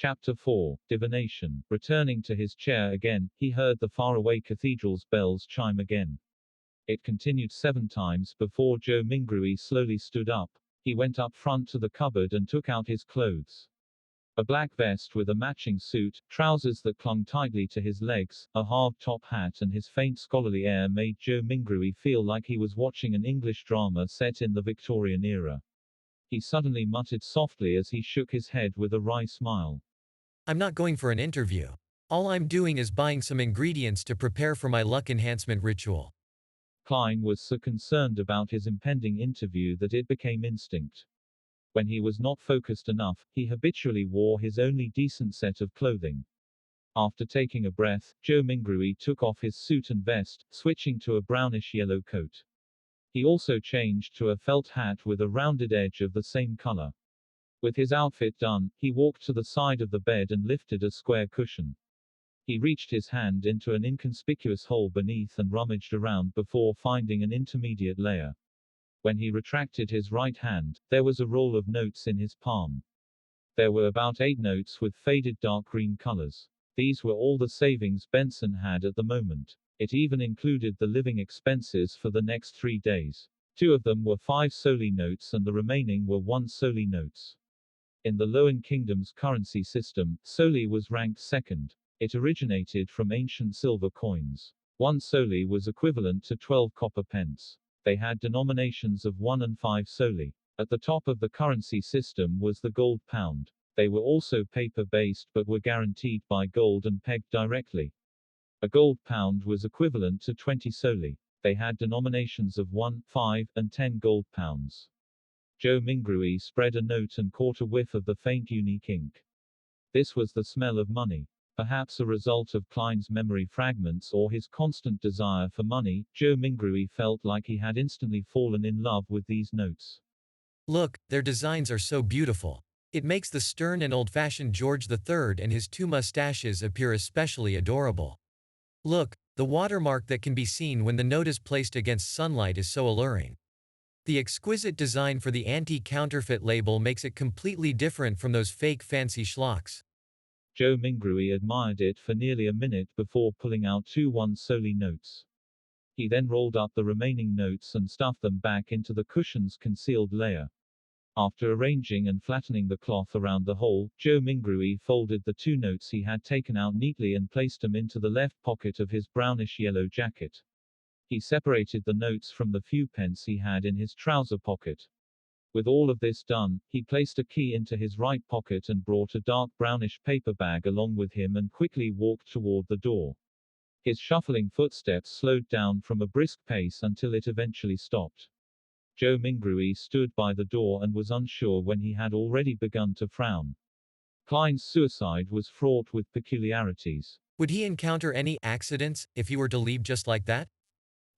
Chapter 4. Divination. Returning to his chair again, he heard the faraway cathedral's bells chime again. It continued 7 times before Joe Mingrui slowly stood up. He went up front to the cupboard and took out his clothes. A black vest with a matching suit, trousers that clung tightly to his legs, a hard-top hat and his faint scholarly air made Joe Mingrui feel like he was watching an English drama set in the Victorian era. He suddenly muttered softly as he shook his head with a wry smile. I'm not going for an interview. All I'm doing is buying some ingredients to prepare for my luck enhancement ritual. Klein was so concerned about his impending interview that it became instinct. When he was not focused enough, he habitually wore his only decent set of clothing. After taking a breath, Joe Mingrui took off his suit and vest, switching to a brownish-yellow coat. He also changed to a felt hat with a rounded edge of the same color. With his outfit done, he walked to the side of the bed and lifted a square cushion. He reached his hand into an inconspicuous hole beneath and rummaged around before finding an intermediate layer. When he retracted his right hand, there was a roll of notes in his palm. There were about 8 notes with faded dark green colors. These were all the savings Benson had at the moment. It even included the living expenses for the next 3 days. 2 of them were 5 soli notes and the remaining were 1 soli notes. In the Loan Kingdom's currency system, soli was ranked second. It originated from ancient silver coins. 1 soli was equivalent to 12 copper pence. They had denominations of 1 and 5 soli. At the top of the currency system was the gold pound. They were also paper-based but were guaranteed by gold and pegged directly. A gold pound was equivalent to 20 soli. They had denominations of 1, 5, and 10 gold pounds. Joe Mingrui spread a note and caught a whiff of the faint unique ink. This was the smell of money. Perhaps a result of Klein's memory fragments or his constant desire for money, Joe Mingrui felt like he had instantly fallen in love with these notes. Look, their designs are so beautiful. It makes the stern and old-fashioned George III and his 2 mustaches appear especially adorable. Look, the watermark that can be seen when the note is placed against sunlight is so alluring. The exquisite design for the anti-counterfeit label makes it completely different from those fake fancy schlocks. Joe Mingrui admired it for nearly a minute before pulling out 2 1 soli notes. He then rolled up the remaining notes and stuffed them back into the cushion's concealed layer. After arranging and flattening the cloth around the hole, Joe Mingrui folded the 2 notes he had taken out neatly and placed them into the left pocket of his brownish-yellow jacket. He separated the notes from the few pence he had in his trouser pocket. With all of this done, he placed a key into his right pocket and brought a dark brownish paper bag along with him and quickly walked toward the door. His shuffling footsteps slowed down from a brisk pace until it eventually stopped. Joe Mingrui stood by the door and was unsure when he had already begun to frown. Klein's suicide was fraught with peculiarities. Would he encounter any accidents if he were to leave just like that?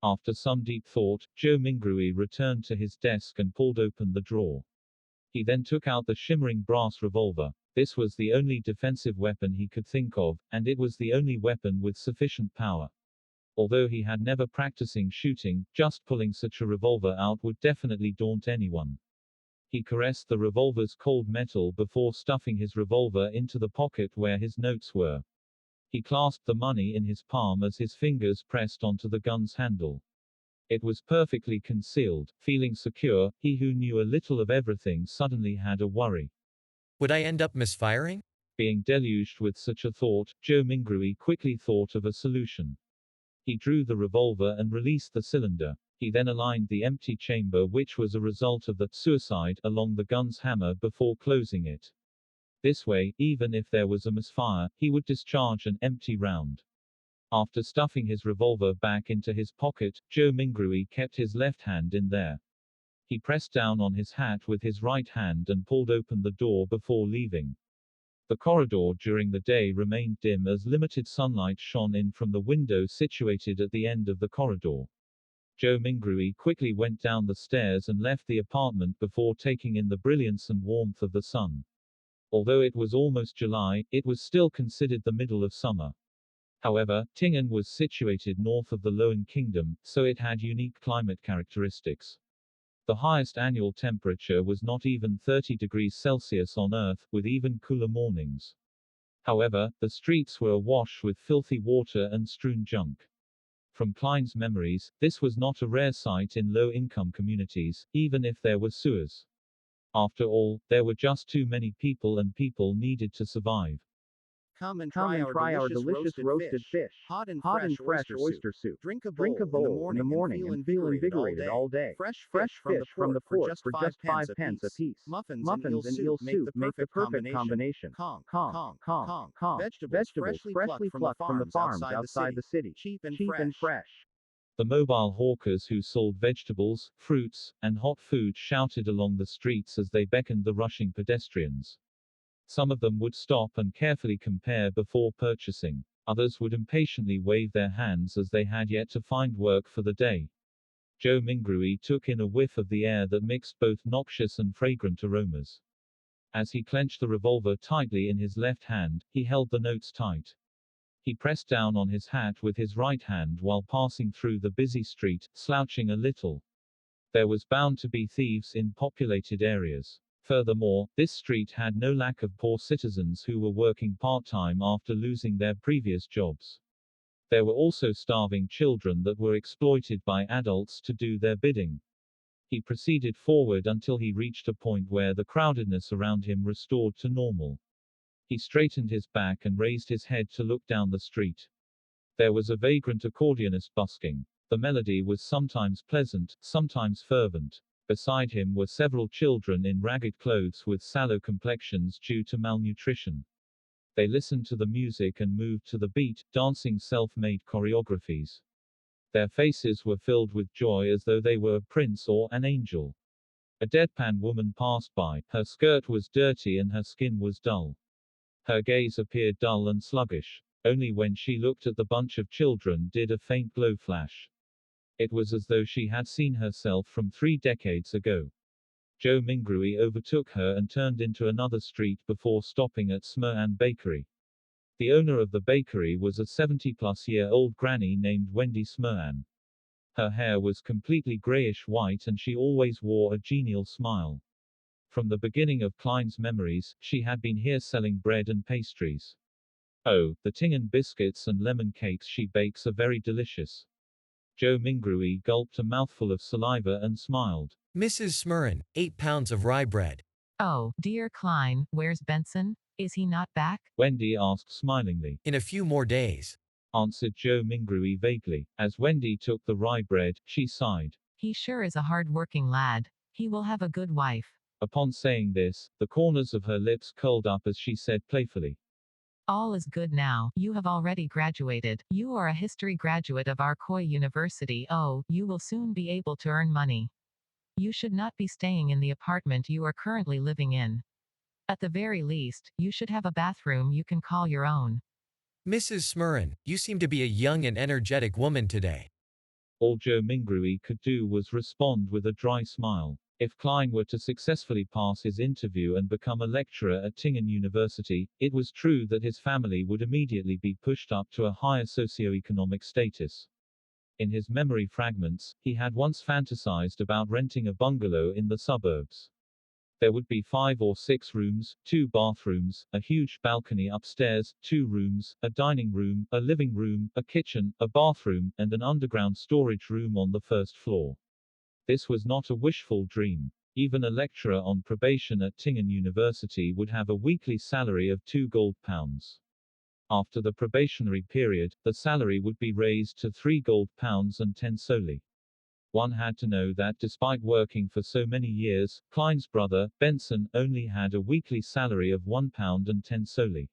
After some deep thought, Joe Mingrui returned to his desk and pulled open the drawer. He then took out the shimmering brass revolver. This was the only defensive weapon he could think of, and it was the only weapon with sufficient power. Although he had never practicing shooting, just pulling such a revolver out would definitely daunt anyone. He caressed the revolver's cold metal before stuffing his revolver into the pocket where his notes were. He clasped the money in his palm as his fingers pressed onto the gun's handle. It was perfectly concealed. Feeling secure, he who knew a little of everything suddenly had a worry. Would I end up misfiring? Being deluged with such a thought, Joe Mingrui quickly thought of a solution. He drew the revolver and released the cylinder. He then aligned the empty chamber, which was a result of the suicide, along the gun's hammer before closing it. This way, even if there was a misfire, he would discharge an empty round. After stuffing his revolver back into his pocket, Joe Mingrui kept his left hand in there. He pressed down on his hat with his right hand and pulled open the door before leaving. The corridor during the day remained dim as limited sunlight shone in from the window situated at the end of the corridor. Joe Mingrui quickly went down the stairs and left the apartment before taking in the brilliance and warmth of the sun. Although it was almost July, it was still considered the middle of summer. However, Tingen was situated north of the Loan Kingdom, so it had unique climate characteristics. The highest annual temperature was not even 30 degrees Celsius on Earth, with even cooler mornings. However, the streets were awash with filthy water and strewn junk. From Klein's memories, this was not a rare sight in low-income communities, even if there were sewers. After all, there were just too many people and people needed to survive. Come and try our delicious roasted fish. Hot and fresh oyster soup. Drink a bowl in the morning and feel invigorated all day. Fresh fish from the port for just 5 pence apiece. Muffins and eel soup make the perfect combination. Kong. Vegetables freshly plucked from the farms outside the city. Cheap and fresh. The mobile hawkers who sold vegetables, fruits, and hot food shouted along the streets as they beckoned the rushing pedestrians. Some of them would stop and carefully compare before purchasing. Others would impatiently wave their hands as they had yet to find work for the day. Joe Mingrui took in a whiff of the air that mixed both noxious and fragrant aromas. As he clenched the revolver tightly in his left hand, he held the notes tight. He pressed down on his hat with his right hand while passing through the busy street, slouching a little. There was bound to be thieves in populated areas. Furthermore, this street had no lack of poor citizens who were working part-time after losing their previous jobs. There were also starving children that were exploited by adults to do their bidding. He proceeded forward until he reached a point where the crowdedness around him restored to normal. He straightened his back and raised his head to look down the street. There was a vagrant accordionist busking. The melody was sometimes pleasant, sometimes fervent. Beside him were several children in ragged clothes with sallow complexions due to malnutrition. They listened to the music and moved to the beat, dancing self-made choreographies. Their faces were filled with joy as though they were a prince or an angel. A deadpan woman passed by. Her skirt was dirty and her skin was dull. Her gaze appeared dull and sluggish. Only when she looked at the bunch of children did a faint glow flash. It was as though she had seen herself from 3 decades ago. Joe Mingrui overtook her and turned into another street before stopping at Smurran Bakery. The owner of the bakery was a 70-plus-year-old granny named Wendy Smurran. Her hair was completely grayish-white and she always wore a genial smile. From the beginning of Klein's memories, she had been here selling bread and pastries. Oh, the Tingen biscuits and lemon cakes she bakes are very delicious. Joe Mingrui gulped a mouthful of saliva and smiled. Mrs. Smurran, 8 pounds of rye bread. Oh, dear Klein, where's Benson? Is he not back? Wendy asked smilingly. In a few more days, answered Joe Mingrui vaguely. As Wendy took the rye bread, she sighed. He sure is a hard-working lad. He will have a good wife. Upon saying this, the corners of her lips curled up as she said playfully. All is good now. You have already graduated. You are a history graduate of Arcoy University. Oh, you will soon be able to earn money. You should not be staying in the apartment you are currently living in. At the very least, you should have a bathroom you can call your own. Mrs. Smurran, you seem to be a young and energetic woman today. All Joe Mingrui could do was respond with a dry smile. If Klein were to successfully pass his interview and become a lecturer at Tingen University, it was true that his family would immediately be pushed up to a higher socioeconomic status. In his memory fragments, he had once fantasized about renting a bungalow in the suburbs. There would be 5 or 6 rooms, 2 bathrooms, a huge balcony upstairs, 2 rooms, a dining room, a living room, a kitchen, a bathroom, and an underground storage room on the first floor. This was not a wishful dream. Even a lecturer on probation at Tingen University would have a weekly salary of £2. After the probationary period, the salary would be raised to £3 and 10 soldi. One had to know that despite working for so many years, Klein's brother, Benson, only had a weekly salary of £1 and 10 soldi.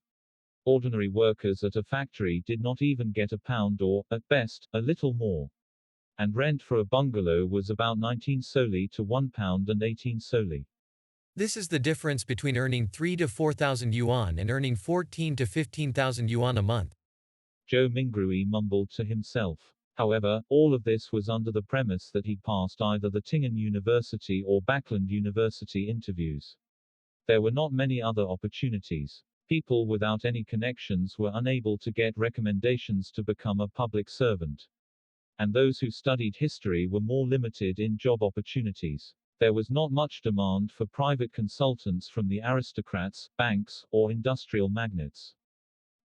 Ordinary workers at a factory did not even get £1 or, at best, a little more. And rent for a bungalow was about 19 soldi to £1 and 18 soldi. This is the difference between earning 3 to 4,000 yuan and earning 14 to 15,000 yuan a month. Joe Mingrui mumbled to himself. However, all of this was under the premise that he passed either the Tingen University or Backland University interviews. There were not many other opportunities. People without any connections were unable to get recommendations to become a public servant. And those who studied history were more limited in job opportunities. There was not much demand for private consultants from the aristocrats, banks, or industrial magnates.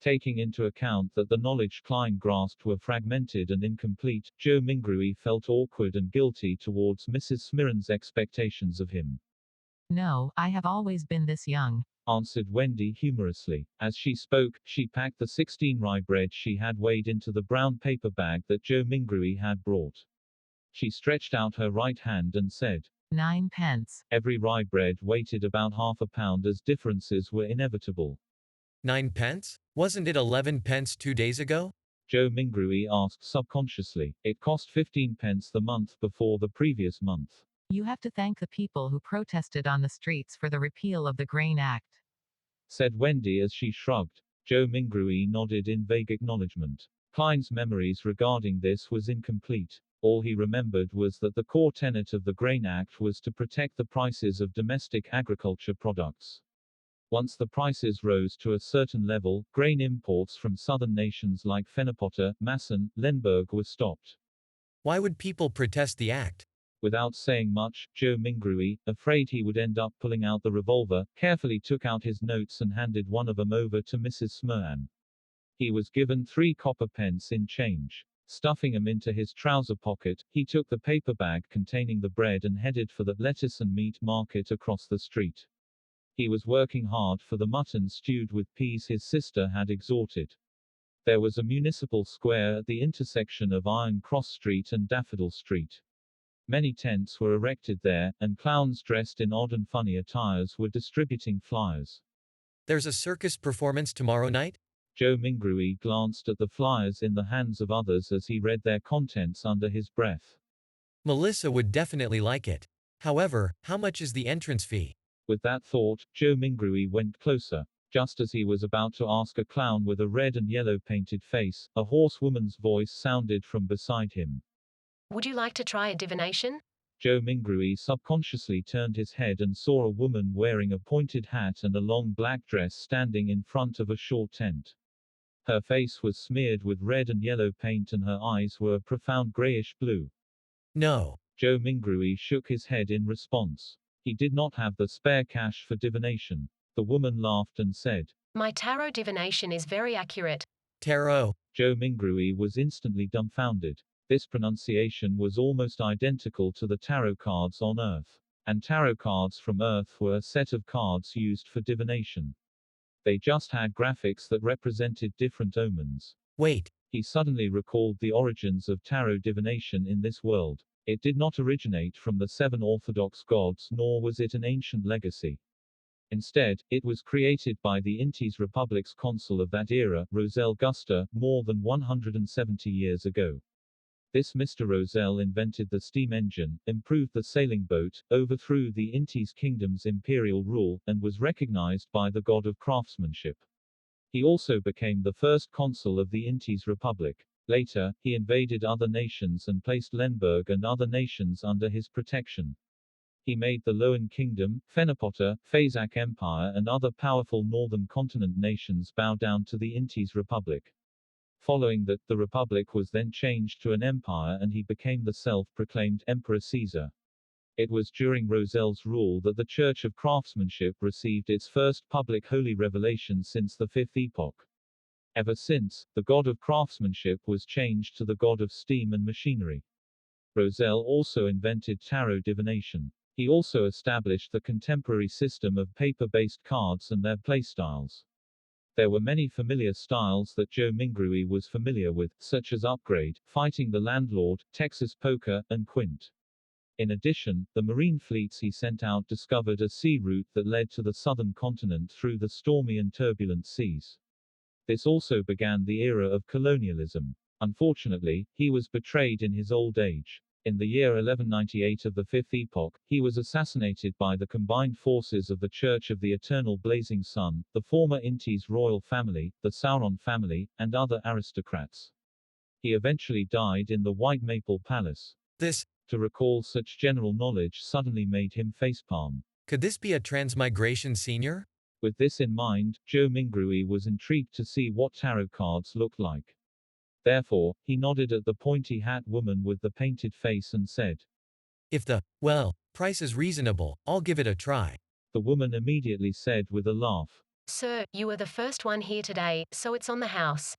Taking into account that the knowledge Klein grasped were fragmented and incomplete, Joe Mingrui felt awkward and guilty towards Mrs. Smirran's expectations of him. No, I have always been this young, answered Wendy humorously. As she spoke, she packed the 16 rye bread she had weighed into the brown paper bag that Joe Mingrui had brought. She stretched out her right hand and said, 9 pence. Every rye bread weighted about half a pound as differences were inevitable. 9 pence? Wasn't it 11 pence 2 days ago? Joe Mingrui asked subconsciously. It cost 15 pence the month before the previous month. You have to thank the people who protested on the streets for the repeal of the Grain Act, said Wendy as she shrugged. Joe Mingrui nodded in vague acknowledgement. Klein's memories regarding this was incomplete. All he remembered was that the core tenet of the Grain Act was to protect the prices of domestic agriculture products. Once the prices rose to a certain level, grain imports from southern nations like Fennepotter, Masson, Lemberg were stopped. Why would people protest the act? Without saying much, Joe Mingrui, afraid he would end up pulling out the revolver, carefully took out his notes and handed one of them over to Mrs. Smirran. He was given 3 copper pence in change. Stuffing them into his trouser pocket, he took the paper bag containing the bread and headed for the lettuce and meat market across the street. He was working hard for the mutton stewed with peas his sister had exhorted. There was a municipal square at the intersection of Iron Cross Street and Daffodil Street. Many tents were erected there, and clowns dressed in odd and funny attires were distributing flyers. There's a circus performance tomorrow night? Joe Mingrui glanced at the flyers in the hands of others as he read their contents under his breath. Melissa would definitely like it. However, how much is the entrance fee? With that thought, Joe Mingrui went closer. Just as he was about to ask a clown with a red and yellow painted face, a hoarse woman's voice sounded from beside him. Would you like to try a divination? Joe Mingrui subconsciously turned his head and saw a woman wearing a pointed hat and a long black dress standing in front of a short tent. Her face was smeared with red and yellow paint and her eyes were a profound grayish blue. No. Joe Mingrui shook his head in response. He did not have the spare cash for divination. The woman laughed and said, My tarot divination is very accurate. Tarot. Joe Mingrui was instantly dumbfounded. This pronunciation was almost identical to the tarot cards on Earth. And tarot cards from Earth were a set of cards used for divination. They just had graphics that represented different omens. Wait. He suddenly recalled the origins of tarot divination in this world. It did not originate from the 7 Orthodox gods nor was it an ancient legacy. Instead, it was created by the Intes Republic's consul of that era, Roselle Guster, more than 170 years ago. This Mr. Roselle invented the steam engine, improved the sailing boat, overthrew the Intes kingdom's imperial rule, and was recognized by the god of craftsmanship. He also became the first consul of the Intes Republic. Later, he invaded other nations and placed Lemberg and other nations under his protection. He made the Loan Kingdom, Fennepotter, Fazak Empire and other powerful northern continent nations bow down to the Intes Republic. Following that, the Republic was then changed to an empire and he became the self-proclaimed Emperor Caesar. It was during Roselle's rule that the Church of Craftsmanship received its first public holy revelation since the Fifth Epoch. Ever since, the god of craftsmanship was changed to the god of steam and machinery. Roselle also invented tarot divination. He also established the contemporary system of paper-based cards and their playstyles. There were many familiar styles that Joe Mingrui was familiar with, such as Upgrade, Fighting the Landlord, Texas Poker, and Quint. In addition, the marine fleets he sent out discovered a sea route that led to the southern continent through the stormy and turbulent seas. This also began the era of colonialism. Unfortunately, he was betrayed in his old age. In the year 1198 of the Fifth Epoch, he was assassinated by the combined forces of the Church of the Eternal Blazing Sun, the former Intes royal family, the Sauron family, and other aristocrats. He eventually died in the White Maple Palace. To recall such general knowledge suddenly made him facepalm. Could this be a transmigration senior? With this in mind, Joe Mingrui was intrigued to see what tarot cards looked like. Therefore, he nodded at the pointy hat woman with the painted face and said, If the, price is reasonable, I'll give it a try. The woman immediately said with a laugh, Sir, you are the first one here today, so it's on the house.